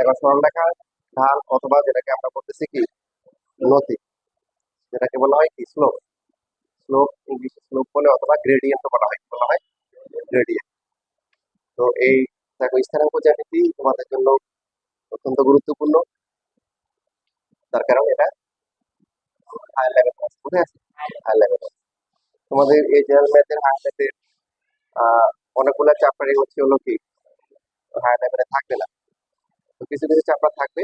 এখন সরলরেখার ঢাল অথবা যেটাকে আমরা বলতেছি কি নতি, যেটাকে বলা হয় কি স্লোপ। স্লোপ ইংলিশে স্লোপ বলে অথবা গ্রেডিয়েন্ট বলা হয়, বলা হয় গ্রেডিয়েন্ট। তো এই দেখো স্থানাঙ্ক জ্যামিতি তোমাদের জন্য অত্যন্ত গুরুত্বপূর্ণ, তার কারণ এটা হায়ার লেভেল ক্লাস, বুঝে আছে? Higher level. তোমাদের এই জেনারেল ম্যাথের হায়ার লেভেলের অনেকগুলো চ্যাপ্টারই হচ্ছে হলো কি হায়ার লেভেলে থাকবে না। তো কিছু কিছু চ্যাপ্টার থাকবে,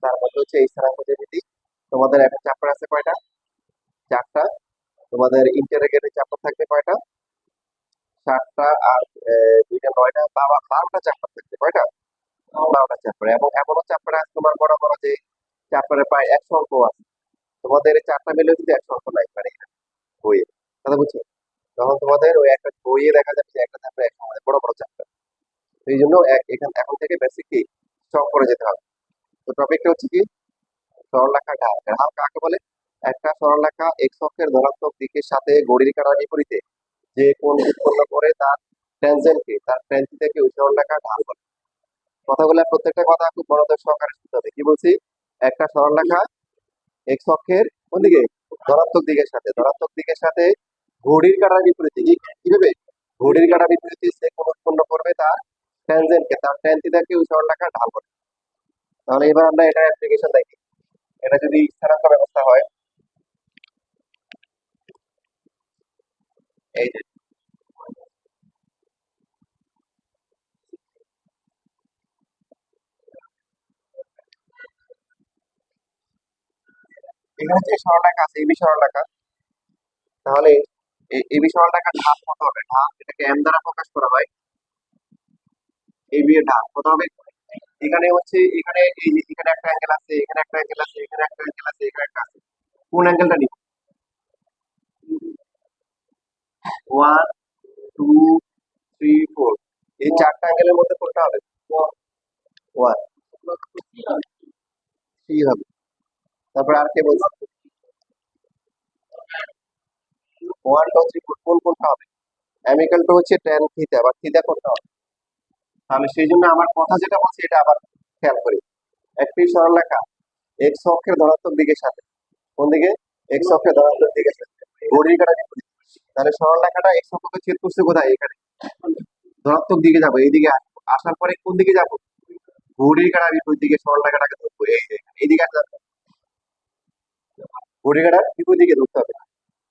তার মধ্যে হচ্ছে এই স্থানাঙ্ক জ্যামিতি। তোমাদের একটা চ্যাপ্টার আছে কয়টা? চারটা। তোমাদের ইন্টারোগেটেড চ্যাপ্টার থাকবে কয়টা? সাতটা। আর দুইটা নয়টা, 12টা চ্যাপ্টার থাকবে। কয়টা? 12টা চ্যাপ্টার। এবং এমনও চ্যাপ্টার আছে তোমার বড় বড় যে চ্যাপ্টারে প্রায় 100 অঙ্ক আছে। তোমাদের এই চারটা মিলে কিন্তু 100 অঙ্ক নাই মানে বইয়ে, কথা বুঝছো? তখন তোমাদের ওই একটা বইয়ে দেখা যাচ্ছে যে একটা চ্যাপ্টার 100 মানে বড় বড় চ্যাপ্টার। এই জন্য এখন থেকে বেসিক কি স্ট্রং করে যেতে হবে। তো টপিকটা হচ্ছে কি সরলরেখা ঢাল। ঢাল কাকে বলে? একটা সরলরেখা এক্স অক্ষের ধনাত্মক দিকের সাথে ঘড়ির কাঁটার বিপরীতে যে কোণ উৎপন্ন করে তার ট্যানজেন্টকে, তার ট্যান থিটাকে ওই সরলরেখা ঢাল বলে। কথাগুলো প্রত্যেকটা কথা খুব মনোযোগ সহকারে শুনতে হবে। কি বলছি? একটা সরলরেখা এক্স অক্ষের কোন দিকে? ধনাত্মক দিকের সাথে ঘড়ির কাঁটার বিপরীতে কিভাবে? ঘড়ির কাঁটার বিপরীতে যে কোণ উৎপন্ন করবে তার ট্যানজেন্টকে, তার ট্যান থিটাকে ওই সরলরেখা ঢাল বলে। তাহলে এবার আমরা এটা অ্যাপ্লিকেশন দেখি। এটা যদি স্থানাঙ্ক ব্যবস্থা হয়, এই যে এখানে যে সরলরেখা আছে এবি সরলরেখা, তাহলে এবি সরলরেখার ঢাল কত হবে? ঢাল এটাকে এম দ্বারা প্রকাশ করা হয়। এবি এর ঢাল কত হবে? এখানে হচ্ছে এখানে এই যে এখানে একটা অ্যাঙ্গেল আছে, এখানে একটা অ্যাঙ্গেল আছে, এখানে একটা অ্যাঙ্গেল আছে, এখানে একটা আছে। কোন অ্যাঙ্গেলটা নিব? 1 2 3 4, এই চারটা অ্যাঙ্গেলের মধ্যে কোনটা হবে? 1 3 হবে। তারপরে আর কে বলছে? 1 2 3 4, কোনটা হবে? অ্যামিকাল টু হচ্ছে tan থিটা, বা থিটা কোনটা হবে? তাহলে সেই জন্য আমার কথা যেটা বলছি এটা আবার খেয়াল করি। একটি সরলরেখা এক্স অক্ষের ধনাত্মক দিকের সাথে, কোন দিকে? এক্স অক্ষের ধনাত্মক দিকের সাথে ঘড়ির কাঁটার বিপরীতে। তাহলে সরলরেখাটা এক্স অক্ষকে ছেদ করছে কোথায়? এখানে ধনাত্মক দিকে যাবো, এইদিকে আসবো, আসার পরে কোন দিকে যাবো? ঘড়ির কাঁটার বিপরীত দিকে সরলরেখাটাকে ধরবো, এই যে এইদিকে আসলে ঘড়ির কাঁটার বিপরীত দিকে ধরতে হবে।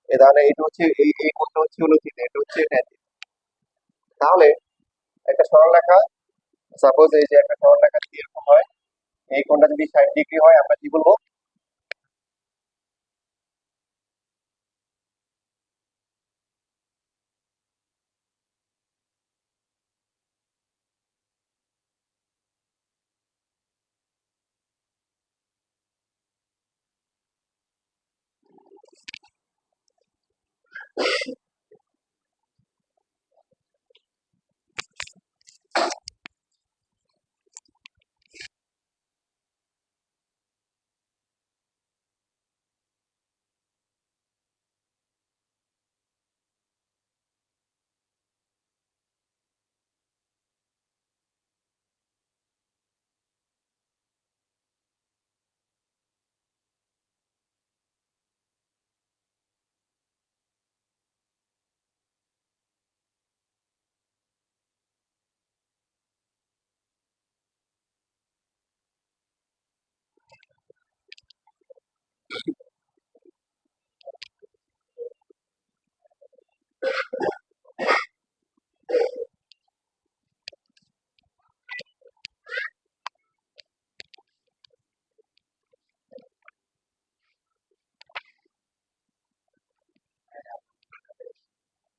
তাহলে এটা হচ্ছে এই কোণটা হচ্ছে হলো থিটা, এটা হচ্ছে tan থিটা। তাহলে একটা সরলরেখা, সাপোজ এই যে একটা সরলরেখা যদি এরকম হয়, এই কোণটা যদি 60 ডিগ্রি হয়, আমরা কি বলবো?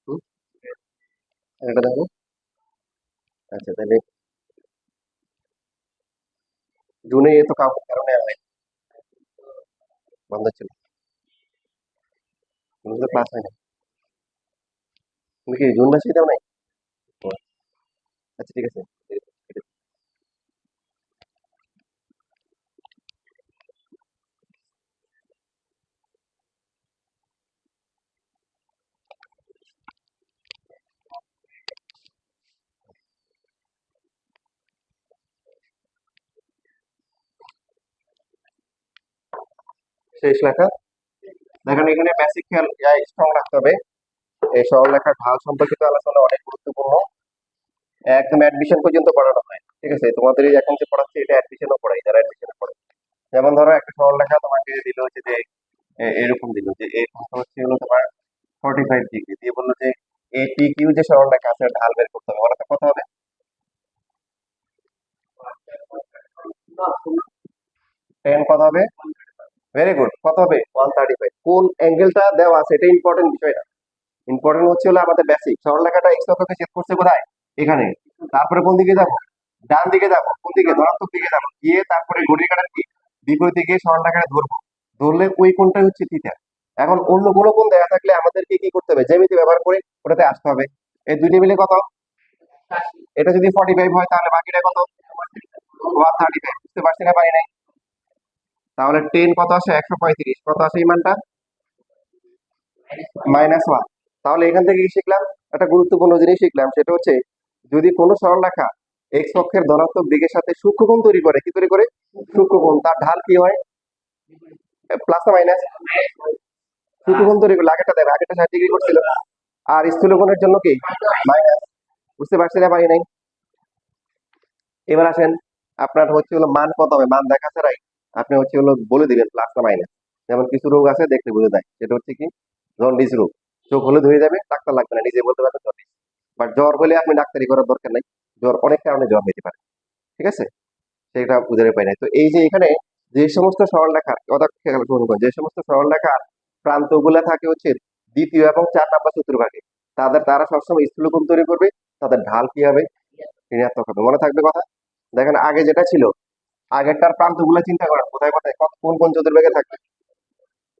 হুম, এটা দেখো। আচ্ছা তাহলে জুনে এ তো কারণে হয় বন্ধ ছিল, জুনে তো ক্লাস হয় না। তুমি কি জুন মাসে দাও নাই? ও, আচ্ছা ঠিক আছে। শেষ লেখা। দেখেন এখানে বেসিক খেয়াল স্ট্রং রাখতে হবে। এই সরল লেখার ঢাল সম্পর্কিত আলোচনা অনেক গুরুত্বপূর্ণ, একদম অ্যাডমিশন পর্যন্ত পড়ানো হয়। ঠিক আছে, তোমাদের এই এখন যে পড়াচ্ছে এটা অ্যাডমিশনও পড়াই, যারা অ্যাডমিশনে পড়ে। যেমন ধরো একটা সরল লেখা তোমাকে দিল হচ্ছে যে এরকম দিল যে এই কোণটা হচ্ছে হলো তোমার 45 ডিগ্রি দিয়ে বললো যে এ টি কিউ যে সরল রেখা আছে ঢাল বের করতে হবে, বলো তো কত হবে? 10 কত হবে? ভেরি গুড, কত হবে? 135। কোন অ্যাঙ্গেলটা দেওয়া আছে এটা ইম্পর্টেন্ট বিষয় না, ইম্পর্টেন্ট হচ্ছে হলো আমাদের বেসিক সরল রেখাটা এক্স অক্ষকে ছেদ করছে কোথায়? এখানে। তারপরে কোন দিকে যাব? ডান দিকে যাব। কোন দিকে? ধনাত্মক দিকে যাব, গিয়ে তারপরে ঘড়ির কাঁটার কি বিপরীত দিকে সরল রেখাটা ধরবো, ধরলে ওই কোণটা হচ্ছে থিটা। এখন অন্য কোনো কোণ দেওয়া থাকলে আমাদেরকে কি করতে হবে? জ্যামিতি ব্যবহার করে ওটাতে আসতে হবে। এই দুইটি মিলে কত? এটা যদি 45 হয় তাহলে বাকিটা কত? 135। বুঝতে পারছি না পারি নাই? তাহলে 10 কত আসে? 135। কত আসে এই মানটা? -1। তাহলে এখান থেকে কি শিখলাম? একটা গুরুত্বপূর্ণ জিনিস শিখলাম, সেটা হচ্ছে যদি কোনো সরলরেখা এক্স অক্ষের ধনাত্মক দিকের সাথে সূক্ষ্মকোণ তৈরি করে, কি তৈরি করে? সূক্ষ্মকোণ, তার ঢাল কি হয়? প্লাস না মাইনাস? সূক্ষ্মকোণ তৈরি করলে আগেরটা দেবে, আগেরটা 60 ডিগ্রি করছিল, আর স্থূলকোণের জন্য কি? মাইনাস। বুঝতে পারছি না পারি নাই? এবার আসেন, আপনার হচ্ছে হলো মান কত হবে মান দেখা ছাড়াই আপনি হচ্ছে হলো বলে দিবেন প্লাস না মাইনাস। যেমন কিছু রোগ আছে দেখলে বুঝে যায়, সেটা হচ্ছে কি? জন্ডিস রোগ, চোখ হলে ধরে যাবে, ডাক্তার লাগবে না, নিজে বলতে পারবেন জন্ডিস। বাট জ্বর হলে আপনি ডাক্তারি করার দরকার নাই, জ্বর অনেক কারণে জ্বর হতে পারে। ঠিক আছে, সেটা বুঝে পাই নাই। তো এই যে এখানে যে সমস্ত সরল রেখার কথা খেয়াল করুন, যে সমস্ত সরল রেখার প্রান্তগুলা থাকে হচ্ছে দ্বিতীয় এবং 4 নম্বর চতুর্ভাগে, তারা সবসময় স্থূলকোণ তৈরি করবে, তাদের ঢাল কি হবে? ঋণাত্মক হবে। মনে থাকবে কথা? দেখেন আগে যেটা ছিল, আগেরটার প্রান্তগুলো চিন্তা করেন কোথায় কোথায় কোন কোন চতুর্ভাগে থাকবে?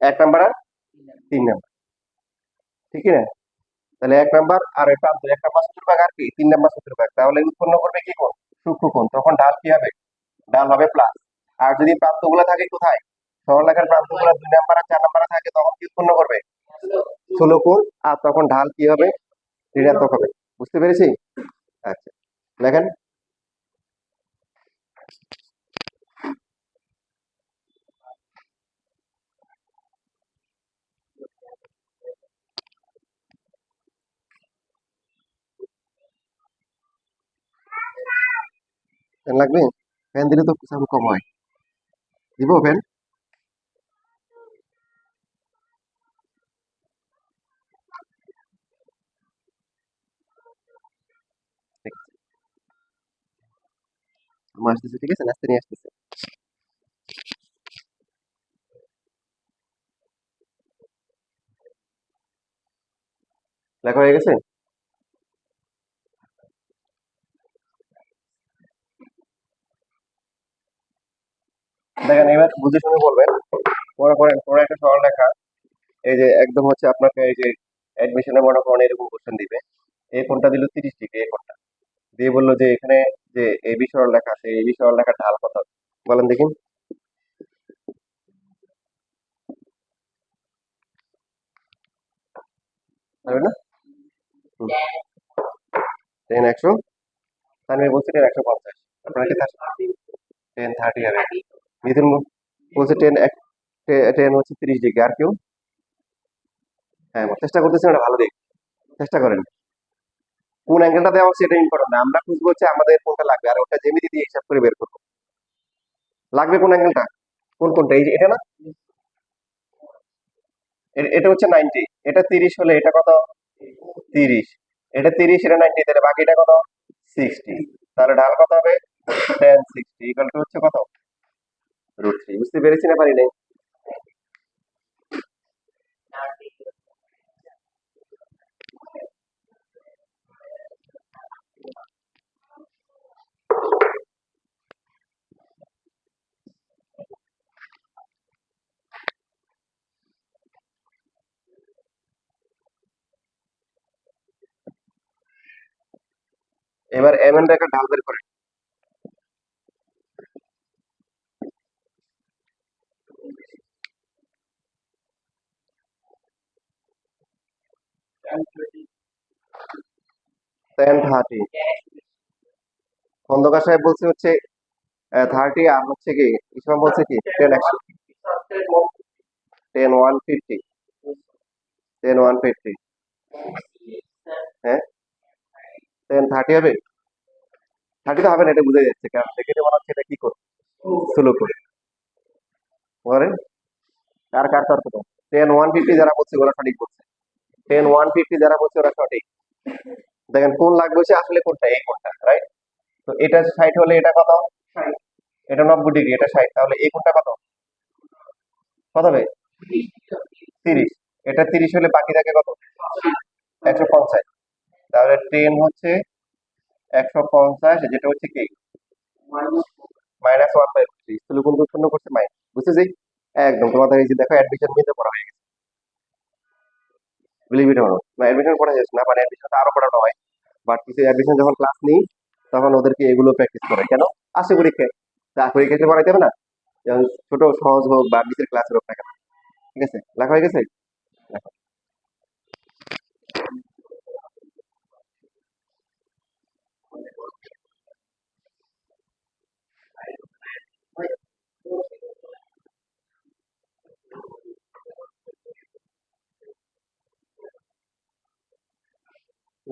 1 নাম্বার আর 3 নাম্বার, ঠিক না? তাহলে 1 নাম্বার আর এই প্রান্ত, 1 নাম্বার চতুর্ভাগ আর কি 3 নাম্বার চতুর্ভাগ, তাহলে উৎপন্ন করবে কি কোণ? সূক্ষ্মকোণ। তখন ঢাল কি হবে? ঢাল হবে প্লাস। আর যদি প্রান্তগুলো থাকে কোথায়? সরলরেখার প্রান্তগুলো 2 নাম্বার আর 4 নাম্বারে থাকে, তখন কি উৎপন্ন করবে? স্থূলকোণ। আর তখন ঢাল কি হবে? ঋণাত্মক হবে। বুঝতে পেরেছি? আচ্ছা, দেখেন ফ্যান লাগবে? ফ্যান দিলে তো সাউন্ড কম হয়। দিব ফ্যান? ঠিক আছে, আমার আসতেছে, ঠিক আছে, নাস্তা নিয়ে আসতেছে। লেখা হয়ে গেছে? দেখেন এবার বুঝে শুনে বলবেন। মনে করেন কোনো একটা সরল রেখা, এই যে একদম হচ্ছে আপনাকে এই যে অ্যাডমিশনে মনে করেন এরকম কোশ্চেন দিবে, এই কোণটা দিল 30 ডিগ্রি, এই কোণটা দিয়ে বললো যে এখানে যে এবি সরল রেখা আছে, এবি সরল রেখার ঢাল কত? বলেন দেখি। পারবে না? 10 100, আমি বলছি 10 150, আপনারা কি 10 30 হবে? মিথুন বলছে 10 হচ্ছে 30 ডিগ্রি, আর কেউ? হ্যাঁ, চেষ্টা করতেছি, ওটা ভালো দিক, চেষ্টা করেন। কোন অ্যাঙ্গেলটা দেওয়া হচ্ছে এটা ইম্পর্টেন্ট না, আমরা খুঁজবো হচ্ছে আমাদের কোনটা লাগবে, আর ওটা জ্যামিতি দিয়ে হিসাব করে বের করবো। লাগবে কোন অ্যাঙ্গেলটা? কোনটা? এই যে এটা না? এটা হচ্ছে 90, এটা 30 হলে এটা কত? 30। এটা 30, এটা 90, তাহলে বাকিটা কত? 60। তাহলে ঢাল কত হবে? 10 60 ইকুয়াল টু হচ্ছে কত? √3। বুঝতে পেরেছি না পারি নাই? এবার এম এন রেখার ঢাল বের করে। tan 30, খন্দকার সাহেব বলছে হচ্ছে 30, আর হচ্ছে কি ইসলাম বলছে কি 10 100। 10 150 10 150 হ্যাঁ 10 30 হবে, 30 তো হবে না, এটা বুঝে যাচ্ছে, কারণ দেখে মনে হচ্ছে এটা কি করবে, স্লো করে বলেন। কার কার তর্ক তো 10 150 যারা বলছে ওরা সঠিক বলছে, 10 150 যারা বলছে ওরা সঠিক। দেখেন কোন লাগ বসে আসলে কোনটা, এই কোনটা, রাইট? তো এটা 60 হলে এটা কত, এটা 90 ডিগ্রি, এটা 60, তাহলে এই কোনটা কত, কত হবে 30, এটা 30 হলে বাকি থাকে কত 150, তাহলে 10 হচ্ছে 150, যেটা হচ্ছে কি -1/3, তাহলে কোন শূন্য করছে মাইনাস, বুঝতেছি একদম। তোমাদের এই যে দেখো অ্যাডমিশন নিতে পড়া হয়ে গেছে, বিলিভ ইট অর নট, না অ্যাডমিশন পড়া যাচ্ছে না, মানে অ্যাডমিশন আরো পড়ানো হয়, বাট কিছু অ্যাডমিশন যখন ক্লাস নিই তখন ওদেরকে এগুলো প্র্যাকটিস করে, কেন আসে পরীক্ষায়, তা পরীক্ষা এসে পড়াইতে হবে না, যেমন ছোট সহজ হোক বা বিশের ক্লাস হোক না কেন। ঠিক আছে, লেখা হয়ে গেছে, লেখো।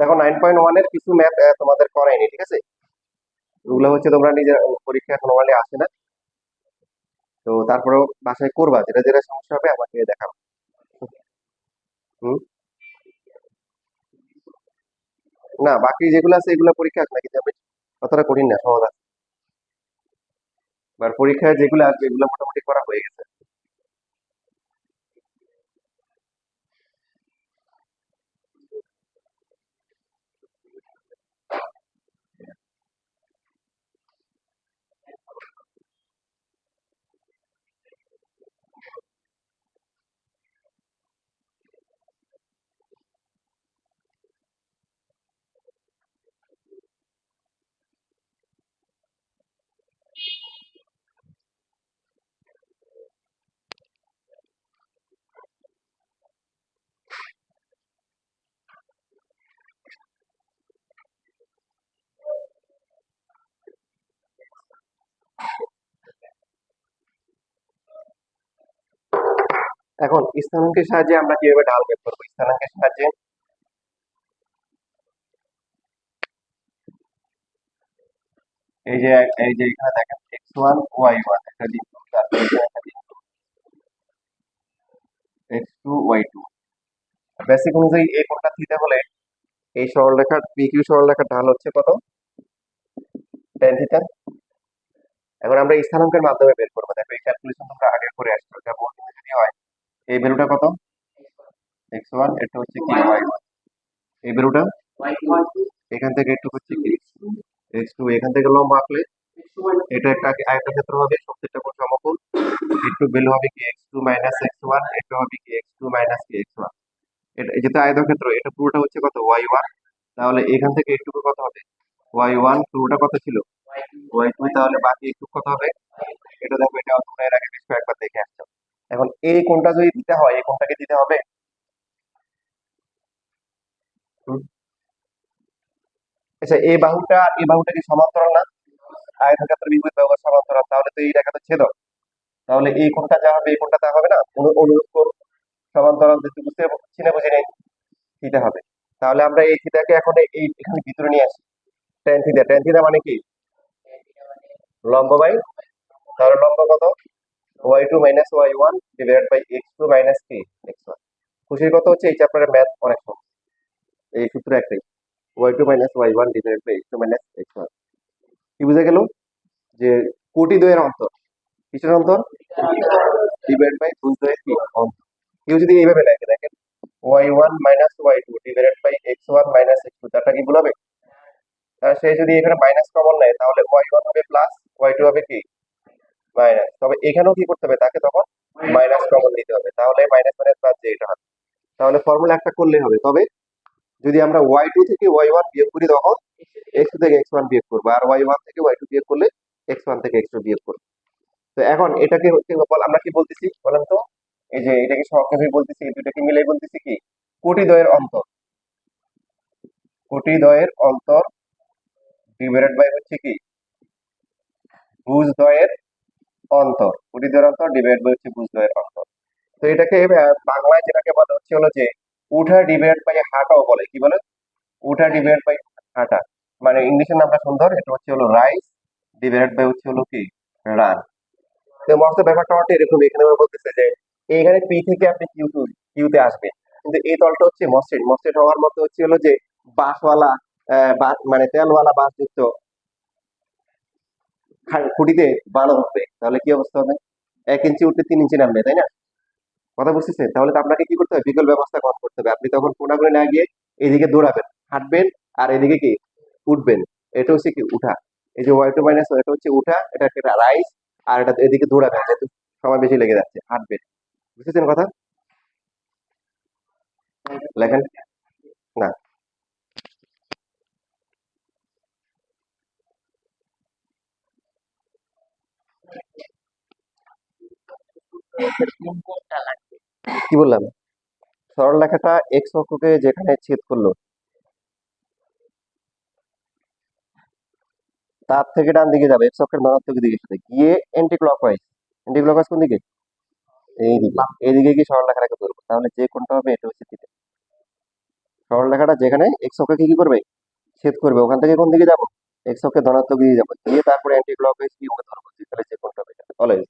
দেখো 9.1 এর কিছু ম্যাথ তোমাদের করাইনি, ঠিক আছে, ওগুলো হচ্ছে তোমরা নিজের পরীক্ষা এখন নর্মালি আসে না, তো তারপরেও বাসায় করবা, যেটা যেটা সমস্যা হবে আমাকে দেখাবো। হুম, না বাকি যেগুলো আছে এগুলো পরীক্ষা আসবে না, কিন্তু আমি অতটা কঠিন না, সহজ আছে, আর পরীক্ষায় যেগুলো আসবে এগুলো মোটামুটি করা হয়ে গেছে। এখন স্থানাঙ্কের সাহায্যে আমরা কিভাবে ঢাল বের করবো, স্থানাঙ্কের সাহায্যে এই যে এখানে দেখেন x1 y1 একটা দিন, তারপরে এখানে একটা দিন x2 y2, বেসিক অনুযায়ী এই কোণটা থিটা হলে এই সরলরেখার PQ সরলরেখার ঢাল হচ্ছে কত, tan থিটা। এখন আমরা স্থানাঙ্কের মাধ্যমে বের করবো, দেখো এই ক্যালকুলেশন তোমরা আগে করে আসছো, এটা বোর্ডে যদি হয় এই ভ্যালুটা কত x1, এটা হচ্ছে কি y1, এই ভ্যালুটা এখান থেকে একটু হচ্ছে কি x2, এখান থেকে লম্ব আঁকলে এটা একটা আয়তক্ষেত্র হবে, প্রত্যেকটা কোণ সমকোণ, একটু ভ্যালু হবে কি x2 মাইনাস x1, এটা হবে কি x2 মাইনাস কি x1, এটা যেটা আয়তক্ষেত্র এটা পুরোটা হচ্ছে কত y1, তাহলে এখান থেকে একটু কত হবে y1, পুরোটা কত ছিল y2, তাহলে বাকি একটু কত হবে, এটা দেখো, এটা তোমরা এর আগে বেশ কয়েকবার দেখে আসছো। এখন এই কোণটা যদি দিতে হয় এই কোণটাকে দিতে হবে, হুম, আচ্ছা এই বাহুটা কি সমান্তরাল না, আয়তক্ষেত্রের বিপরীত বাহু সমান্তরাল, তাহলে তো এই রেখা তো ছেদক, তাহলে এই কোণটা যা হবে এই কোণটা তা হবে না, অনুরূপ কোণ সমান্তরাল, যদি বুঝতে পারছি না বুঝি নেই, থিটা হবে। তাহলে আমরা এই থিটাকে এখন এই এখানে ভিতরে নিয়ে আসি, tan থিটা মানে কি লম্ব বাই, তাহলে লম্ব কত y2 minus y1 divided by x2 minus কি x1। খুশির কথা হচ্ছে এই চ্যাপ্টারের ম্যাথ অনেক সহজ, এই সূত্র একটাই, y2 minus y1 divided by x2 minus x1। কি বুঝে গেল যে কোটি দ্বয়ের অন্তর, কিসের অন্তর, ডিভাইড বাই ভুজ দ্বয়ের কি অন্তর। কেউ যদি এইভাবে লেখে দেখেন y1 minus y2 divided by x1 minus x2, তারটা কি ভুল হবে, সে যদি এখানে মাইনাস কমন নেয় তাহলে y1 হবে প্লাস, y2 হবে কি মাইনাস, তবে এখানেও কি করতে হবে তাকে তখন মাইনাস কমন নিতে হবে, তাহলে মাইনাস মাইনাস প্লাস যে এটা হবে, তাহলে ফর্মুলা একটা করলেই হবে। তবে যদি আমরা y2 থেকে y1 বিয়োগ করি তখন x2 থেকে x1 বিয়োগ করবো, আর y1 থেকে y2 বিয়োগ করলে x1 থেকে x2 বিয়োগ করবো। তো এখন এটাকে আমরা কি বলতেছি বলেন তো, এই যে এটাকে সংক্ষেপে বলতেছি, এই দুটাকে মিলাই বলতেছি কি কোটি দ্বয়ের অন্তর, কোটি দ্বয়ের অন্তর ডিভাইডেড বাই হচ্ছে কি ভুজ দ্বয়ের অন্তর, কোটি দ্বয়ের অন্তর ডিভাইড বাই হচ্ছে ভুজ দ্বয়ের অন্তর। তো এটাকে বাংলায় যেটাকে বলা হচ্ছে হলো যে উঠা ডিভাইড বাই হাঁটাও বলে, কি বলে? উঠা ডিভাইড বাই হাঁটা। মানে ইংলিশের নামটা সুন্দর, এটা হচ্ছে হলো রাইস ডিভাইড বাই হচ্ছে হলো কি রান। তো মজার ব্যাপারটা হচ্ছে এরকম, এখানে ওরা বলতেছে যে এইখানে পি থেকে আপনি কিউতে আসবেন, কিন্তু এই তলটা হচ্ছে মসৃণ, মসৃণ হওয়ার মতো হচ্ছে হলো যে বাঁশওয়ালা মানে তেলওয়ালা বাঁশযুক্ত খুঁটিতে বানানো হবে, তাহলে কি অবস্থা হবে? 1 ইঞ্চি উঠতে 3 ইঞ্চি নামবে, তাই না? কথা বুঝতেছেন? তাহলে তো আপনাকে কি করতে হবে, বিকল্প ব্যবস্থা গ্রহণ করতে হবে। আপনি তখন কোনাগুনি না গিয়ে এদিকে দৌড়াবেন, হাঁটবেন, আর এদিকে কি উঠবেন। এটা হচ্ছে কি উঠা। এই যে ওয়াই টু মাইনাস এটা হচ্ছে উঠা, এটা একটা রাইস, আর এটা এদিকে দৌড়াবেন, যেহেতু সময় বেশি লেগে যাচ্ছে, হাঁটবেন। বুঝতেছেন কথা? লেখেন না। কি বললাম? সরল রেখাটা এক্স অক্ষকে যেখানে ছেদ করলো তার থেকে ডান দিকে যাবে, এক্স অক্ষের ধনাত্মক দিকের সাথে গিয়ে এন্টি ক্লকওয়াইজ। এন্টি ক্লকওয়াইজ কোন দিকে? এইদিকে। এইদিকে কি সরল রেখাটাকে ধরবো, তাহলে যে কোনটা হবে এটা হচ্ছে থিটা। সরল রেখাটা যেখানে এক্স অক্ষকে কি করবে, ছেদ করবে, ওখান থেকে কোন দিকে যাবো, এক্স অক্ষের ধনাত্মক দিকে যাবো, গিয়ে তারপরে অ্যান্টি ক্লকওয়াইজ কি ওকে ধরবো, তাহলে যে কোনটা হবে অলওয়েজ।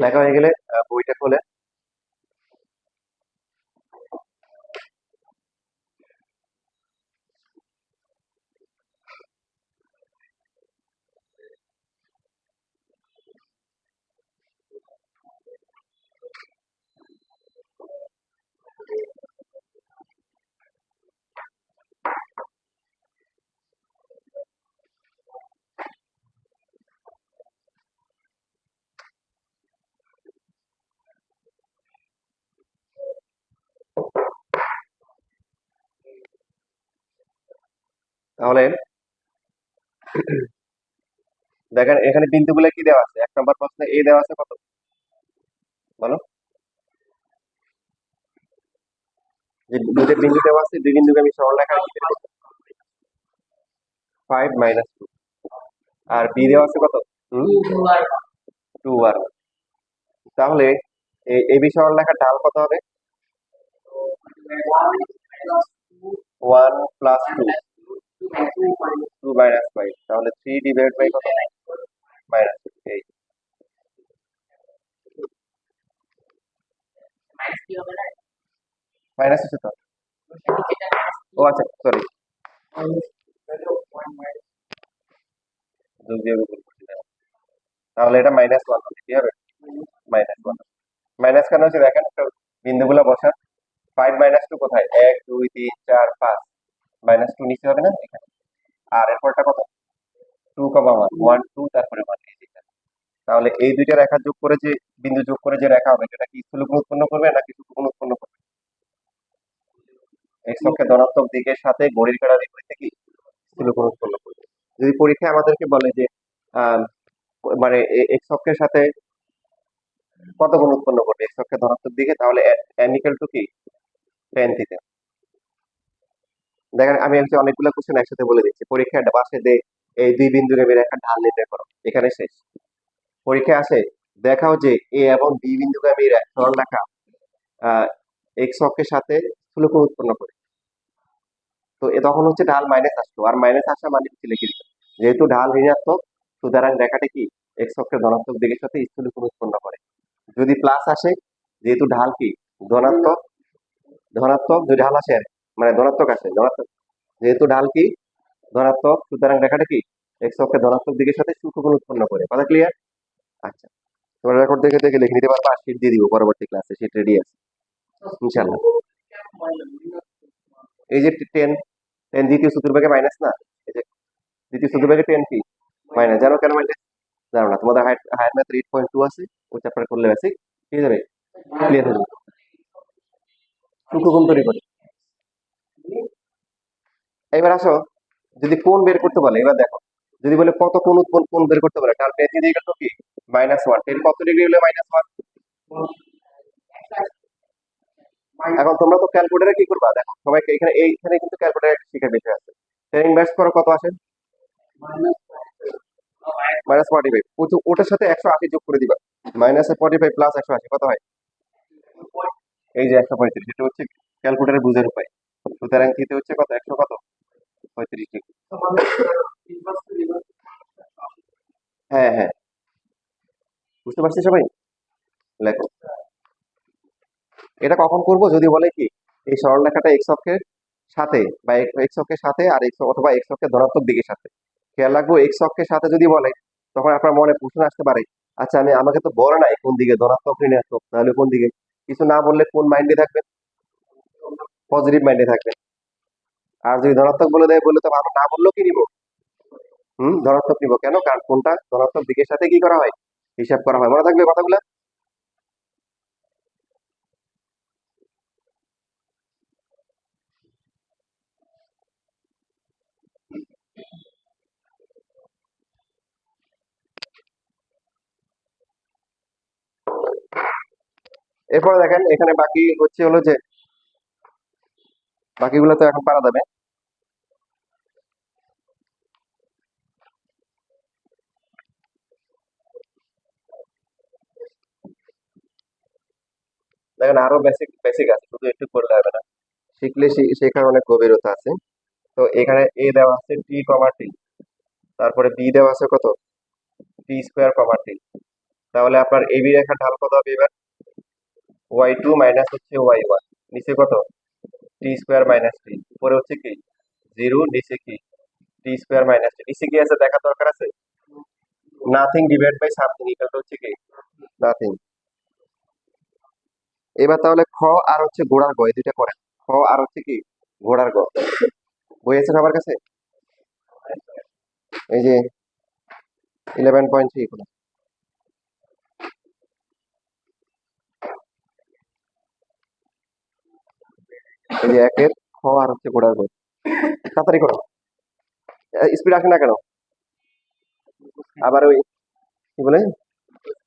লেখা হয়ে গেলে বইটা খোলে। তাহলে দেখেন এখানে বিন্দুগুলো কি দেওয়া আছে, 1 নম্বর প্রশ্নে এ দেওয়া আছে কত, বলো? যে দুটো বিন্দু দেওয়া আছে, দুই বিন্দুকে আমি সরল রেখায় কি দেবো, 5 - 2। আর বি দেওয়া আছে কত, 2 আর। তাহলে এবি সরল রেখার ঢাল কত হবে, 1 + 2, 2 - 5, তাহলে 3 / কত, -8। মাইনাস হচ্ছে তো, ও আচ্ছা সরি, যোগ বিয়োগ গুণ করছি না। তাহলে এটা -1 হবে, কি হবে, -1। মাইনাস কেন হচ্ছে দেখেন একটু, বিন্দুগুলো বসান। 5 - 2 কোথায়, 1 2 3 4 5, -2 নিচে হবে না এখানে, আর এরপরটা কত, 2, 1, 1 2 তারপরে 1, এই দুইটা। তাহলে এই দুইটা রেখা যোগ করে যে বিন্দু যোগ করে যে রেখা হবে, সেটা কি স্থূলকোণ উৎপন্ন করবে নাকি সূক্ষ্মকোণ উৎপন্ন করবে? এক্স অক্ষের ধনাত্মক দিকের সাথে ঘড়ির কাঁটার বিপরীতে কি স্থূলকোণ উৎপন্ন করবে। যদি পরীক্ষায় আমাদেরকে বলে যে আহ, মানে এক্স অক্ষের সাথে কত কোণ উৎপন্ন করবে এক্স অক্ষের ধনাত্মক দিকে, তাহলে n = কি tan থিটা। দেখেন আমি হচ্ছে অনেকগুলো কোশ্চেন একসাথে বলে দিচ্ছি, পরীক্ষায় পাশে দে এই দুই বিন্দুর আমি রেখা ঢাল নির্ণয় করো, এখানে শেষ। পরীক্ষায় আসে দেখাও যে এ এবং বি বিন্দুগামী সরল রেখা এক্স অক্ষের সাথে স্থূলকোণ উৎপন্ন করে। তো তখন হচ্ছে ঢাল মাইনাস আসলো, আর মাইনাস আসা মানে হচ্ছে লিখে দিতে, যেহেতু ঢাল ঋণাত্মক সুতরাং রেখাটা কি এক্স অক্ষের ধনাত্মক দিকের সাথে স্থূলকোণ উৎপন্ন করে। যদি প্লাস আসে, যেহেতু ঢাল কি ধনাত্মক, ধনাত্মক যদি ঢাল আসে মানে ধনাত্মক আসে, ধনাত্মক, যেহেতু ঢাল কি ধনাত্মক সুতরাং রেখাটা কি এক্স অক্ষের ধনাত্মক দিকের সাথে সূক্ষ্মকোণ উৎপন্ন করে। কথা ক্লিয়ার? আচ্ছা, তোমরা রেকর্ড দেখে দেখে লিখে নিতে পারবা, আর শীট দিয়ে দিব পরবর্তী ক্লাসে, শীট রেডি আছে। ইনশাল্লাহ। এই যে 10, 10 দ্বিতীয় চতুর্ভাগে মাইনাস না, এই যে দ্বিতীয় চতুর্ভাগে 10 কি মাইনাস, জানো কেন মাইনাস? জানো না? তোমাদের হায়ার ম্যাথ 8.2 আছে, ওই চ্যাপ্টার করলে বেসিক ঠিক যাবে, ক্লিয়ার হয়ে যাবে। সূক্ষ্ম তৈরি করে। এবার আসো, যদি কোণ বের করতে বলে, এবার দেখো, যদি বলে কত কোণ উৎপন্ন কোণ বের করতে বলে, তার টেন দিয়ে গেল কি -1, 10 কত ডিগ্রি হলে -1? এখন তোমরা তো ক্যালকুলেটারে কি করবা, দেখো সবাইকে এখানে এইখানে কিন্তু ক্যালকুলেটার শিখার বিষয় আছে। টেন ইনভার্স করো, কত আসে? -45। ওটার সাথে 180 যোগ করে দিবা, -45 প্লাস 180 কত হয়? এই যে 135, এটা হচ্ছে ক্যালকুলেটারে বুঝার উপায়। সুতরাং থিতে হচ্ছে কত, 100 কত 35 ডিগ্রি। হ্যাঁ হ্যাঁ, বুঝতে পারছি সবাই? লেখো। এটা কখন করব, যদি বলে কি এই সরলরেখাটা এক্স অক্ষের সাথে, বা এক্স অক্ষের সাথে আর এক্স অথবা এক্স অক্ষের ধনাত্মক দিকের সাথে, খেয়াল রাখবো এক্স অক্ষের সাথে যদি বলে, তখন আপনার মনে প্রশ্ন আসতে পারে, আচ্ছা আমাকে তো বলে নাই কোন দিকে, ধনাত্মক ঋণাত্মক, তাহলে কোন দিকে? কিছু না বললে কোন মাইন্ডে থাকবে? পজিটিভ মাইন্ডে থাকবে। আর যদি ধনাত্মক বলে দেয়, বলে তো আমরা না বললেও কি নিব? ধনাত্মক নিব। কেন? কারণ কোনটা ধনাত্মক দিকের সাথে কি করা হয়, হিসাব করা হয়। মনে থাকবে কথাগুলো? এরপরে দেখেন, এখানে বাকি হচ্ছে হলো যে, বাকিগুলো তো এখন পারা যাবে। দেখেন আরো বেসিক বেসিক আছে, শুধু একটু করলে হবে না, শিখলে শেখার অনেক গভীরতা আছে। তো এখানে এ দেওয়া আছে t, তারপরে বি দেওয়া আছে কত, t² তাহলে আপনার এবি রেখার ঢাল কত হবে এবার? y2 মাইনাস হচ্ছে y1, নিচে কত, t²-t, উপরে হচ্ছে কি 0, নিচে কি t²-t, নিচে কি আছে দেখার দরকার আছে? Nothing divide by something equal to হচ্ছে কি নাথিং। এবার তাহলে খ আর হচ্ছে ঘোড়ার গ, এই দুইটা করেন। খ আর হচ্ছে কি ঘোড়ার গ, বই আছে সবার কাছে? এই যে 11.3, এই যে একের খ আর হচ্ছে ঘোড়ার গ, তাড়াতাড়ি করো, স্পিড আসে না কেন? আবার ওই কি বলে,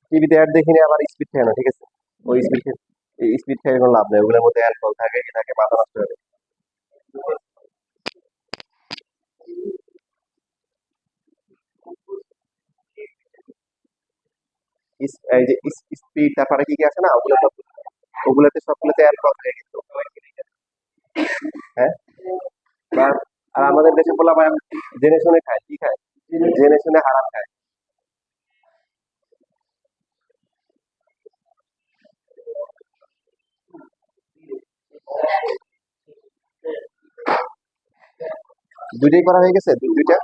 টিভিতে অ্যাড দেখিনি, আবার স্পিড খেয়ে না, ঠিক আছে? ওই স্পিড খেয়ে কোনো লাভ নেই, ওগুলোর মধ্যে অ্যালকোহল থাকে, কি থাকে, মাথা নষ্ট হবে। এই যে স্পিড, তারপরে কি কি আছে না, ওগুলো সব, ওগুলোতে সবগুলোতে অ্যালকোহল থাকে কিন্তু। হ্যাঁ, আর আমাদের দেশে বলা ভাই জেনে শুনে খায়, কি খায়? জেনে শুনে হারাম খায়। দুইটাই করা হয়ে গেছে, দুইটা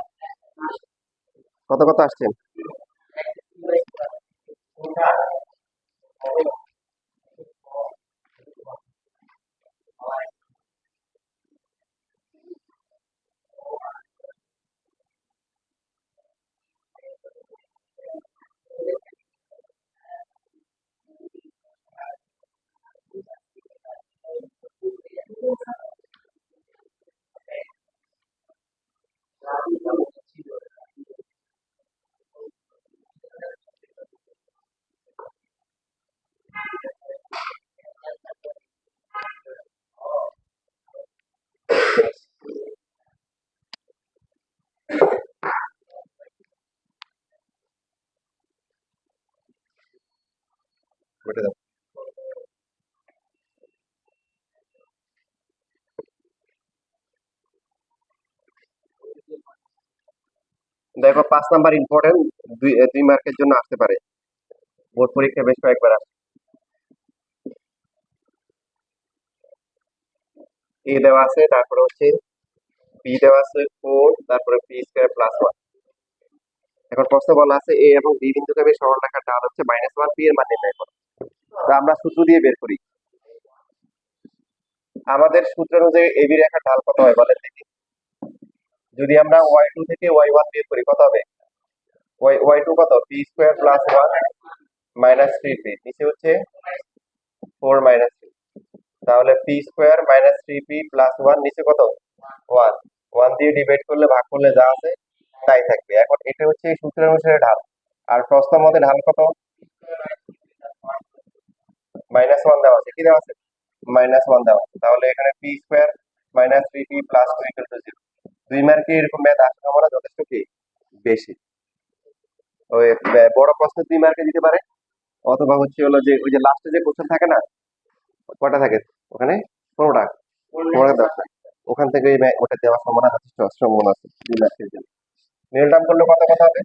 কত কত আসছেন? বলে দাও। দেখো 5 নাম্বার ইম্পর্টেন্ট, দুই দুই মার্কের জন্য আসতে পারে, বোর্ড পরীক্ষা বেশ কয়েকবার আসে। এ দেওয়া আছে, তারপরে হচ্ছে বি দেওয়া আছে 4, তারপরে p²+1। এখন প্রশ্ন বলা আছে এ এবং বি বিন্দুকে আমি সরল রেখার ঢাল হচ্ছে -1, পি এর মান নির্ণয় করো। তো আমরা সূত্র দিয়ে বের করি, আমাদের সূত্র অনুযায়ী এবি রেখার ঢাল কত হয় বলেন দেখি। যদি আমরা y2 থেকে y1 বিয়োগ করি কত হবে? y2 কত? P square plus 1 minus 3p, নিচে হচ্ছে 4 মাইনাস 3। তাহলে P square minus 3p plus 1, নিচে কত? 1। 1 দিয়ে ডিভাইড করলে, ভাগ করলে যা আছে তাই থাকবে। এখন এটা হচ্ছে এই সূত্রের অনুসারে ঢাল। আর প্রশ্ন মতে ঢাল কত? -1 দেওয়া আছে। কি দেওয়া আছে? -1 দেওয়া আছে। তাহলে এখানে P square minus 3p plus 2 equal to 0। 2 মার্কে এরকম ম্যাথ আসার সম্ভাবনা যথেষ্ট কি বেশি। ওই বড় প্রশ্ন 2 মার্কে দিতে পারে, অথবা হচ্ছে হলো যে ওই যে লাস্টে যে কোশ্চেন থাকে না, কয়টা থাকে ওখানে? 15টা। 15টা দেওয়া থাকে। ওখান থেকে ওটা দেওয়ার সম্ভাবনা যথেষ্ট সম্ভাবনা আছে 2 মার্কের জন্য। মিডল টার্ম করলে কত কত হবে?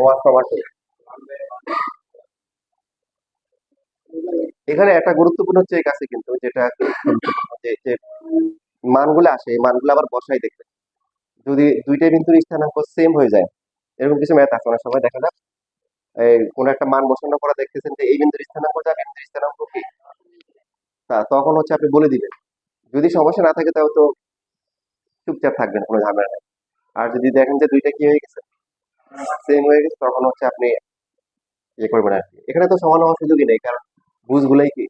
One comma two. এখানে একটা গুরুত্বপূর্ণ চেক আছে কিন্তু, যেটা যে মানগুলো আসে, এই মানগুলো আবার বসাই দেখবে। যদি দুইটা বিন্দুর স্থানাঙ্ক সেম হয়ে যায়, এরকম কিছু ম্যাথ আছে অনেক সময় দেখা যায়। এই কোন একটা মান বসানোর পরে দেখতেছেন যে এই বিন্দুর স্থানাঙ্ক যা, বিন্দুর স্থানাঙ্ক কি, তখন হচ্ছে আপনি বলে দিবেন। যদি সমস্যা না থাকে তাহলে তো চুপচাপ থাকবেন, কোনো ঝামেলা নেই। আর যদি দেখেন যে দুইটা কি হয়ে গেছে, সেম হয়ে গেছে, তখন হচ্ছে আপনি ইয়ে করবেন আর কি। এখানে তো সমান হওয়ার সুযোগই নেই, কারণ বুঝগুলাই কি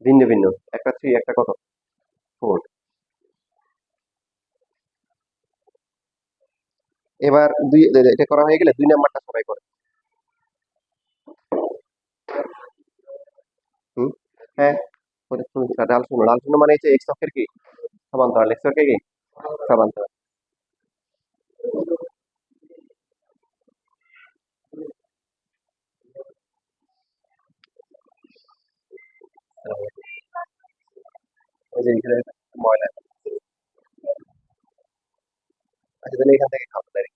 ভিন্ন ভিন্ন। একটা 3, একটা কত 4। এবার দুই, এটা করা হয়ে গেলে 2 নাম্বারটা সবাই করে। হুম, হ্যাঁ, ডাল শূন্য। ডাল শূন্য মানে হচ্ছে এক্স অক্ষের কি সমান্তরাল, এক্স অক্ষের কি সমান্তরাল। ওই যে এখানে ময়লা। আচ্ছা, তাহলে এখান থেকে খাবো তাই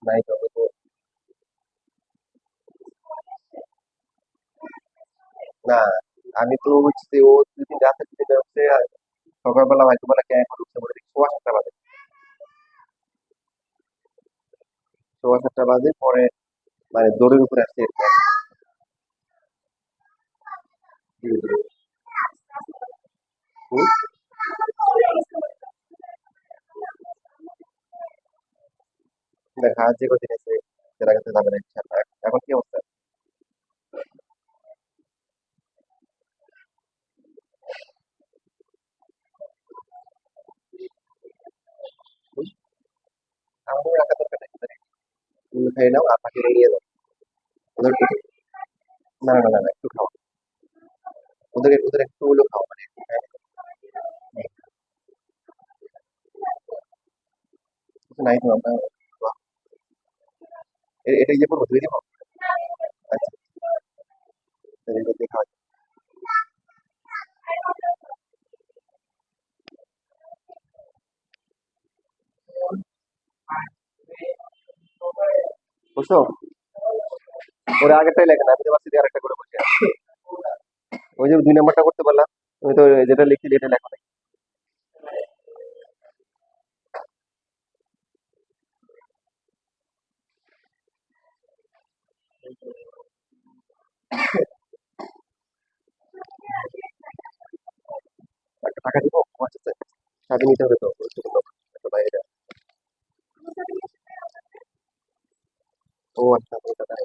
নাই তো তো। না, আমি তো হচ্ছে ও 2 দিন রাতে 2 দিন হচ্ছে, আর সকালবেলা হয়তো বেলা ক্যাঁ উঠছে বলে দেখি 7:15 বাজে। 7:15 বাজে পরে, মানে দৌড়ের উপরে আসছে এরকম। ধীরে ধীরে। হুম, দেখা যে কদিন আছে সেটা কাছে যাবে না ইনশাআল্লাহ। এখন কি অবস্থা? হুম, আমাদের রাখা দরকার নেই, তুমি খাই নাও আর বাকিটা নিয়ে যাও। ওদের না না না না, একটু খাও। ওদের একটু হলেও খাও, মানে একটু খাই নাই। কিছু নাই তো আমরা, এটাই যে করবো ধুয়ে দিব। আচ্ছা, তাহলে এটা দিয়ে খাওয়া যাবে। বুঝছো? ওরা আগেরটাই লেখে না, আমি তো ভাবছি যে আরেকটা করে বসে আছি। ওই যে 2 নাম্বারটা করতে পারলাম, তুমি তো যেটা লিখছিলে এটা লেখো নাই। একটা টাকা দিব আমার কাছে, সাথে নিতে হবে তো গুরুত্বপূর্ণ একটা বাইরে। ও আচ্ছা, ওটা তাই।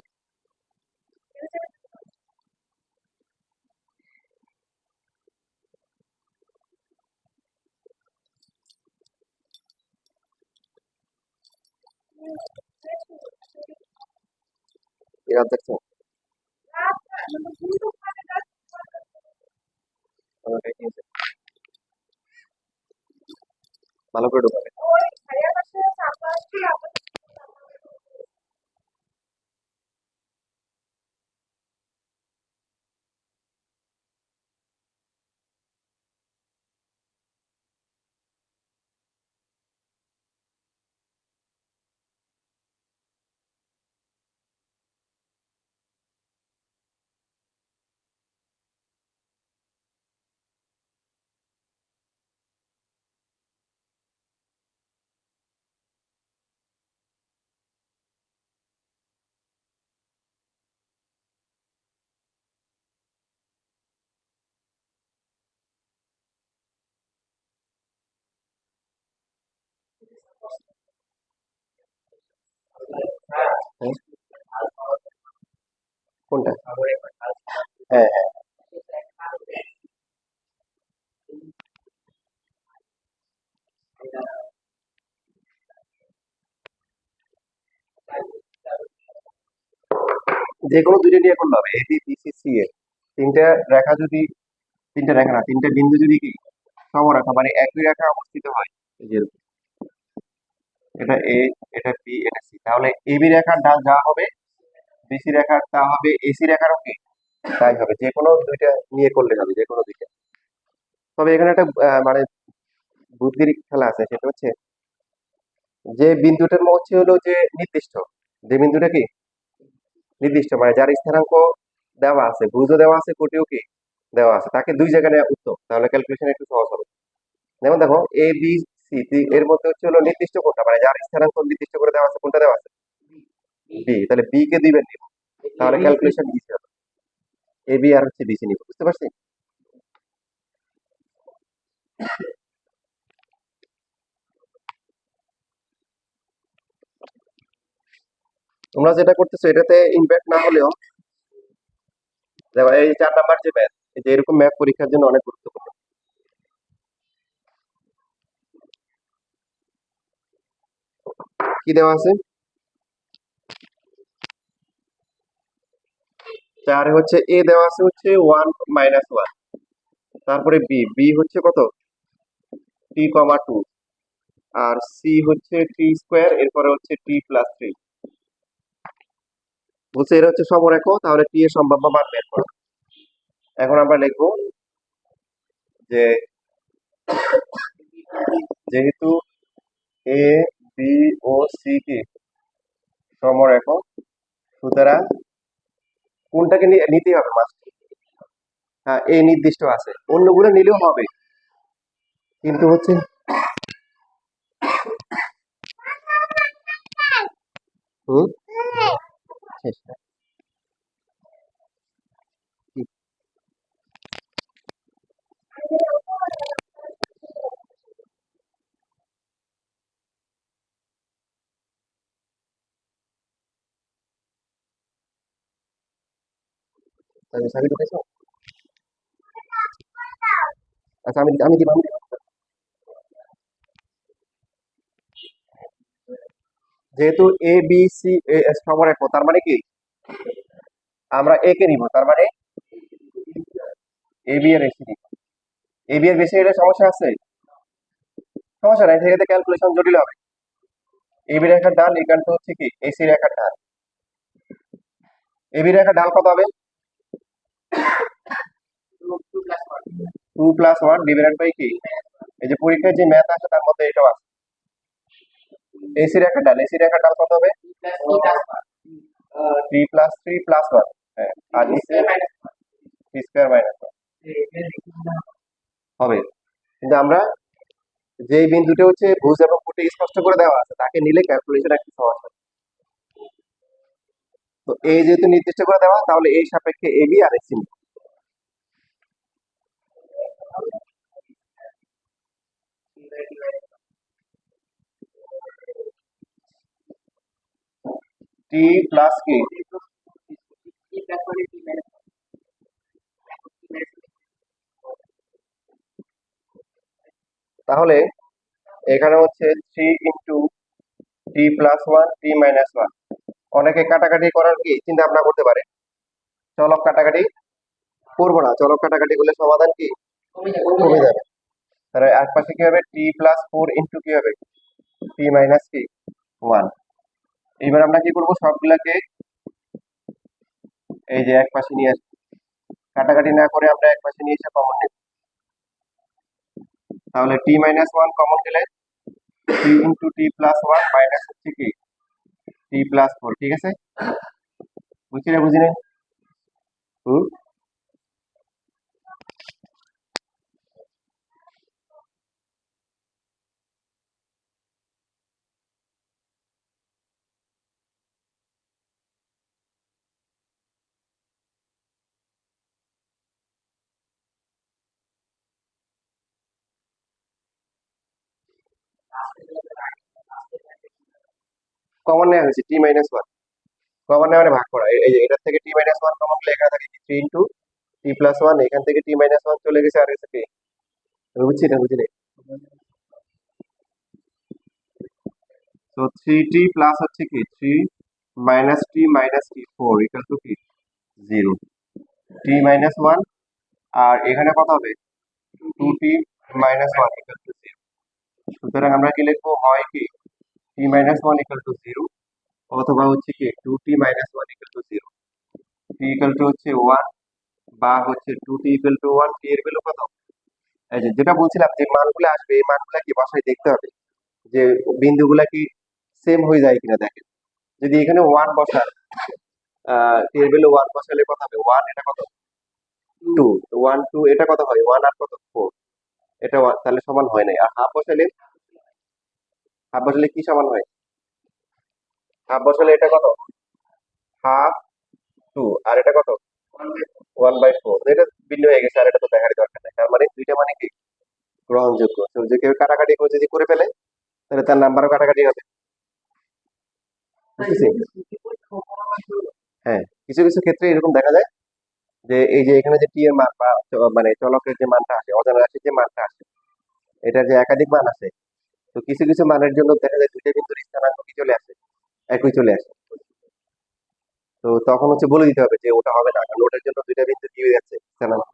এই রাত দেখছো? আমাকে নিয়েছে, ভালো করে ঢোকাবে। হ্যাঁ, কোনটা? হ্যাঁ হ্যাঁ। যে কোনো দুইটা নিয়ে করলে হবে, A B B C C এ তিনটা রেখা যদি, তিনটা রেখা না, তিনটা বিন্দু যদি কি সমরেখা মানে একই রেখা অবস্থিত হয়, এই যে এটা এ, এটা বি, এটা সি, তাহলে এ বি রেখার ডাল যা হবে বিসি রেখার তা হবে, এসি রেখারও কি তাই হবে। যে কোনো দুইটা নিয়ে করলে হবে, যে কোনো দুইটা। তবে এখানে একটা মানে বুদ্ধির খেলা আছে, সেটা হচ্ছে যে বিন্দুটার হচ্ছে হলো যে নির্দিষ্ট, যে বিন্দুটা কি নির্দিষ্ট মানে যার স্থানাঙ্ক দেওয়া আছে, ভুজও দেওয়া আছে, কোটিও কি দেওয়া আছে, তাকে দুই জায়গায় নেওয়া উত্তম, তাহলে ক্যালকুলেশন একটু সহজ হবে। যেমন দেখো এ বি সি, এর মধ্যে হচ্ছে হলো নির্দিষ্ট কোনটা, মানে যার স্থানাঙ্ক নির্দিষ্ট করে দেওয়া আছে, কোনটা দেওয়া আছে বি, তাহলে বি কে দিবেন নিব, তাহলে ক্যালকুলেশন ইজি হবে। এ বি আর হচ্ছে বিসি নিব, বুঝতে পারছি? তোমরা যেটা করতেছো এটাতে ইমপ্যাক্ট না হলেও, দেখো এই 4 নাম্বার যে ম্যাথ, এই যে এরকম ম্যাথ পরীক্ষার জন্য অনেক গুরুত্বপূর্ণ। কি দেওয়া আছে? 4 হচ্ছে এ দেওয়া আছে হচ্ছে 1 - 1, তারপরে বি, বি হচ্ছে কত t, 2, আর সি হচ্ছে t², এরপরে হচ্ছে t+3। বলছে এটা হচ্ছে সমরেখ, তাহলে টি এর সম্ভাব্য মান বের করো। এখন আমরা লিখবো যে যেহেতু এ বি ও সি কি সমরেখ, সুতরাং কোনটাকে নিতেই হবে মাস্ট। হ্যাঁ, এ নির্দিষ্ট আছে, অন্যগুলো নিলেও হবে, কিন্তু হচ্ছে হুম শেষ না। কি? চাবি ঢুকেছো? আচ্ছা, আমি আমি দিব, আমি দিব। যেহেতু এ বি সি সমরেখ, তার মানে কি আমরা এ কে নিব, তার মানে এ বি এর বেশি নিব। এ বি এর বেশি হলে সমস্যা আছে? সমস্যা নাই, সেক্ষেত্রে ক্যালকুলেশন জটিল হবে। এ বি রেখার ডাল ইকাল টু হচ্ছে কি এসি রেখার ডাল, এ বি রেখার ডাল কত হবে? 2+1 ডিভাইডেড বাই কি, এই যে পরীক্ষায় যে ম্যাথ আছে তার মধ্যে এটাও আছে। এসি রেখার ডাল, এসি রেখার ডাল কত হবে? 3+3+1, হ্যাঁ, আর নিচে t²-1 হবে। কিন্তু আমরা যে বিন্দুটা হচ্ছে ভুজ এবং কোটে স্পষ্ট করে দেওয়া আছে, তাকে নিলে ক্যালকুলেশন একটু সহজ হয়। তো এই যেহেতু নির্দিষ্ট করে দেওয়া, তাহলে এই সাপেক্ষে A B R AC T plus কি, তাহলে এখানে হচ্ছে 3 × t+1 t-1। অনেকে কাটাকাটি করার কি চিন্তা ভাবনা করতে পারে, চলক কাটাকাটি করবো না, চলক কাটাকাটি করলে সমাধান কি কমে যাবে। তাহলে এক পাশে কি হবে, t+4 কি হবে, t-1। এবার আমরা কি করবো, সবগুলাকে এই যে এক পাশে নিয়ে আসবো, কাটাকাটি না করে আমরা এক পাশে নিয়ে এসে কমন নেব। তাহলে t-1 কমন গেলে 3 × t+1 মাইনাস হচ্ছে কি t+4, ঠিক আছে? বুঝছি না, বুঝি না? হুম। কমন নেওয়া হয়েছে t-1, কমন নেওয়া মানে ভাগ করা। এই যে এটার থেকে টি মাইনাস ওয়ান কমন হলে এখানে থাকে কি 3 ইন্টু টি প্লাস ওয়ান, এখান থেকে টি মাইনাস ওয়ান চলে গেছে আর গেছে কি, আমি বুঝছি না, বুঝলি? তো 3t প্লাস হচ্ছে কি 3 - t - t 4 ইকুয়াল টু কি 0, টি মাইনাস ওয়ান, আর এখানে কত হবে 2t - 1 ইকুয়াল টু 0। সুতরাং আমরা কি লিখবো, হয় কি t - 1 ইকুয়াল টু 0, অথবা হচ্ছে কি 2t - 1 equal to 0। T equal to হচ্ছে 1 বা হচ্ছে 2t ইকুয়াল টু 1, টি এর ভ্যালু কত, এই যে যেটা বলছিলাম যে মানগুলো আসবে এই মানগুলা কি বাসায় দেখতে হবে যে বিন্দুগুলা কি সেম হয়ে যায় কিনা দেখেন। যদি এখানে 1 বসান, টি এর ভ্যালু 1 বসালে কত হবে 1, এটা কত 2, 1 2, এটা কত হয় 1 আর কত 4, এটা 1, তাহলে সমান হয় নাই। আর হাফ বসালে কি সমান হয়, হাফ বসালে এটা কত হাফ 2, আর এটা কত 1/4, এটা ভিন্ন হয়ে গেছে আর এটা তো দেখারই দরকার নেই। তার মানে দুইটা মানে কি গ্রহণযোগ্য। তো যে কেউ কাটাকাটি করে যদি করে ফেলে তাহলে তার নাম্বারও কাটাকাটি হবে, বুঝতেছি? হ্যাঁ, কিছু কিছু ক্ষেত্রে এরকম দেখা যায় যে এই যে এখানে যে টি এর মান বা মানে চলকের যে মানটা আসে, অজানা রাশির যে মানটা আসে, এটার যে একাধিক মান আছে, তো কিছু কিছু মানের জন্য দেখা যায় দুইটা বিন্দুর স্থানাঙ্ক কি চলে আসে, একই চলে আসে। তো তখন হচ্ছে বলে দিতে হবে যে ওটা হবে না, কারণ ওটার জন্য দুইটা বিন্দু কি হয়ে যাচ্ছে স্থানাঙ্ক,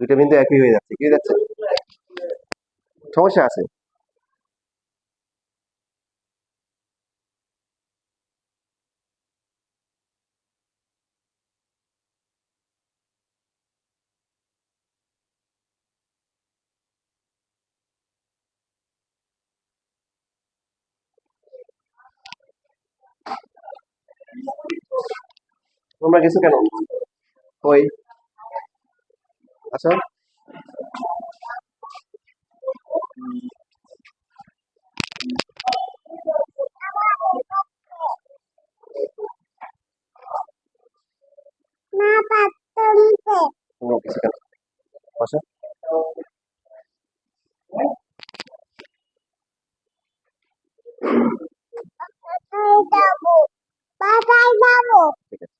দুইটা বিন্দু একই হয়ে যাচ্ছে, কি হয়ে যাচ্ছে, সমস্যা আছে। তোমরা কিছু কেন ওই, আচ্ছা, তোমরা কিছু কেন বসো। ঠিক আছে।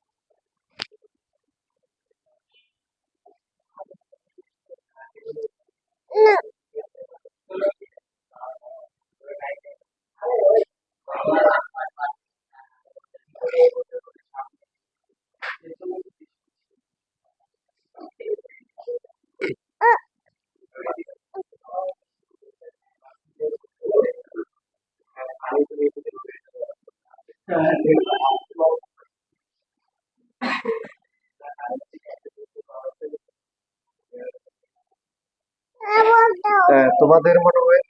তোমাদের মনে হয়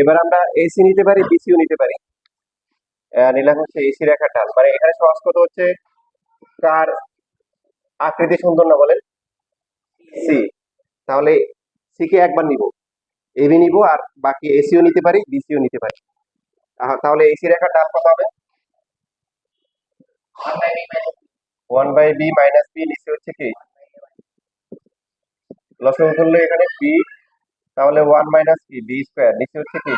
এবার আমরা এসি নিতে পারি, বিসিও নিতে পারি। নিলাম হচ্ছে এসি রেখার ঢাল, মানে এখানে সহজ কথা হচ্ছে কার আকৃতি সুন্দর না বলেন? সি। তাহলে সি কে একবার নিব, এবি নিব, আর বাকি এসিও নিতে পারি, বিসিও নিতে পারি। তাহলে এসি রেখার ঢাল কত হবে? 1/b মাইনাস বি, নিচে হচ্ছে কি লসাগু করলে এখানে বি, তাহলে 1 মাইনাস কি বি স্কোয়ার, নিচে হচ্ছে কি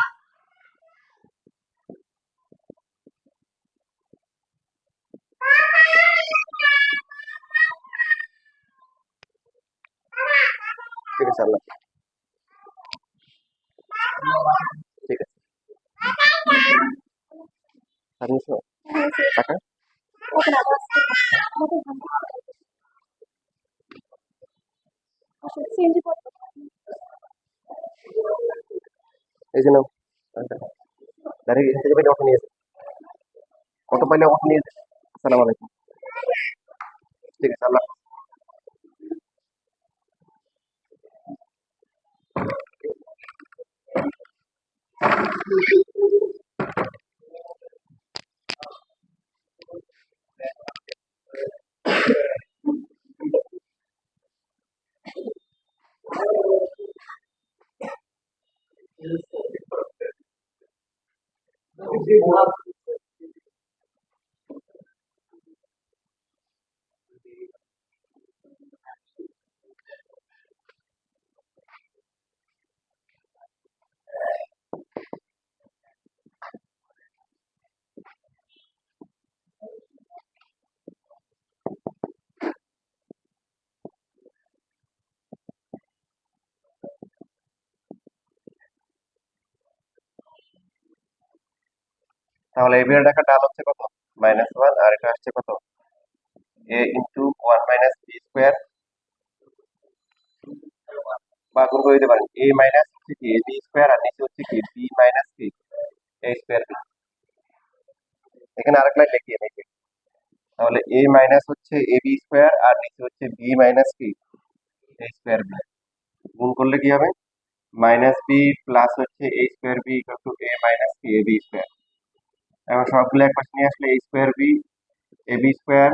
ঠিক আছে আল্লাহ, ঠিক আছে। আর নিচে টাকা এই জন্য ডাইরেক্ট এখান থেকে পাইলে অটো নিয়ে যাবে, কত পাইলে অটো নিয়ে যাবে। আসসালামু আলাইকুম, ঠিক আছে আল্লাহ। তাহলে এবি এর টাকা ডাল হচ্ছে কত? -1, আর এটা আসছে কত? এ ইন্টু 1 মাইনাস বি স্কোয়ার, বা গুণ করে দিতে পারেন এ মাইনাস হচ্ছে কি এ বি স্কোয়ার, আর নিচে হচ্ছে কি বি মাইনাস কি এ স্কোয়ার বি। এখানে আরেক লাইন লিখি আমি, তাহলে এ মাইনাস হচ্ছে এ বি স্কোয়ার, আর নিচে হচ্ছে বি মাইনাস কি এ স্কোয়ার বি। গুণ করলে কি হবে? মাইনাস বি প্লাস হচ্ছে A square B equal to A minus কি এ বি স্কোয়ার। এখন সবগুলো এক পাশে নিয়ে আসলে A square B A B square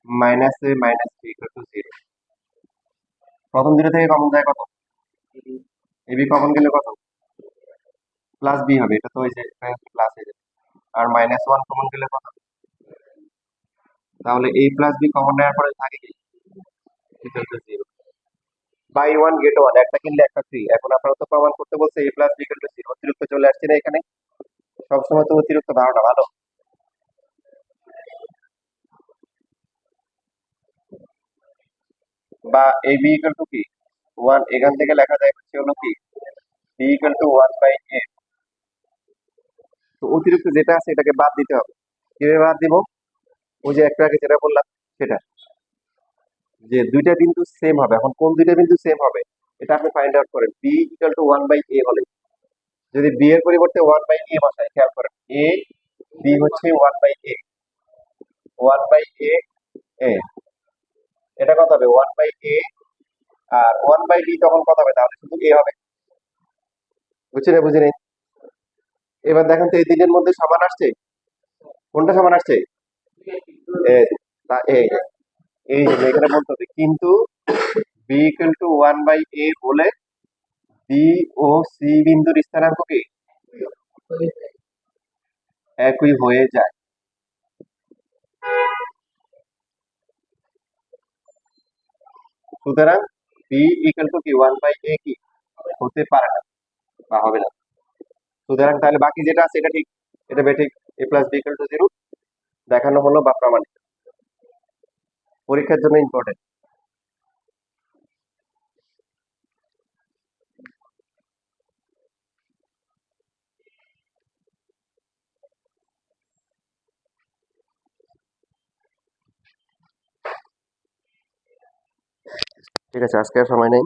minus A minus B equal to 0। প্রথম দুটো থেকে কমন যায় কত? এ বি কমন গেলে কত? প্লাস বি হবে, এটা তো ওই যে প্লাস হয়ে যাবে। আর -1 কমন গেলে কত? তাহলে a প্লাস বি কমন নেওয়ার পরে থাকে কি equal to 0। Buy one get one, একটা কিনলে একটা ফ্রি। এখন আপনারা তো প্রমাণ করতে বলছে a plus b equal to 0, অতিরিক্ত চলে আসছে না এখানে? সবসময় তো অতিরিক্ত বাড়াটা ভালো। বা a b ইকুয়াল টু কি 1, এখান থেকে লেখা যায় হচ্ছে হলো কি b ইকুয়াল টু 1/a। তো অতিরিক্ত যেটা আছে এটাকে বাদ দিতে হবে। কিভাবে বাদ দিব? ওই যে একটু আগে যেটা বললাম সেটা, যে দুইটা বিন্দু সেম হবে। এখন কোন দুইটা বিন্দু সেম হবে এটা আপনি ফাইন্ড আউট করেন। b ইকুয়াল টু 1/a হলে যদি b এর পরিবর্তে 1/a বসাই, খেয়াল করেন a b হচ্ছে 1/a, 1/a এ, এটা কত হবে 1/a, আর 1/b তখন কত হবে? তাহলে শুধু a হবে। বুঝছেন না বুঝিনি? এবার দেখেন তো এই তিনের মধ্যে সমান আসছে, কোনটা সমান আসছে? এ, এই এই জন্য এখানে বলতে হবে কিন্তু b ইকুয়াল টু 1/a হলে b ও c বিন্দুর স্থানাঙ্ক কি একই হয়ে যায়। সুতরাং b ইকুয়াল টু কি 1/a কি হতে পারে না বা হবে না। সুতরাং তাহলে বাকি যেটা আছে এটা ঠিক, এটা বেঠিক। a plus b equal to 0 দেখানো হলো বা প্রমাণিত, পরীক্ষার জন্য ইম্পর্টেন্ট। ঠিক আছে, আজকে আর সময় নেই।